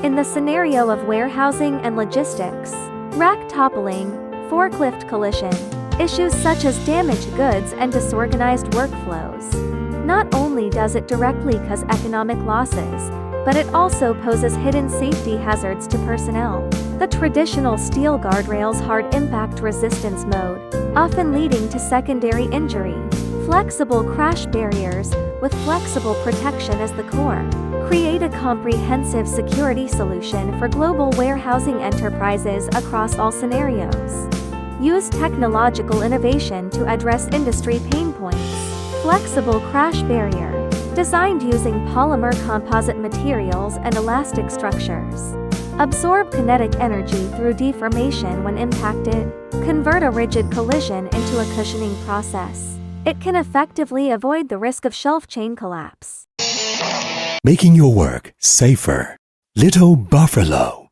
In the scenario of warehousing and logistics, rack toppling, forklift collision, issues such as damaged goods and disorganized workflows. Not only does it directly cause economic losses, but it also poses hidden safety hazards to personnel. The traditional steel guardrails hard impact resistance mode, often leading to secondary injury. Flexible crash barriers, with flexible protection as the core, create a comprehensive security solution for global warehousing enterprises across all scenarios. Use technological innovation to address industry pain points. Flexible crash barrier, designed using polymer composite materials and elastic structures. Absorb kinetic energy through deformation when impacted. Convert a rigid collision into a cushioning process. It can effectively avoid the risk of shelf chain collapse. Making your work safer. Little Buffalo.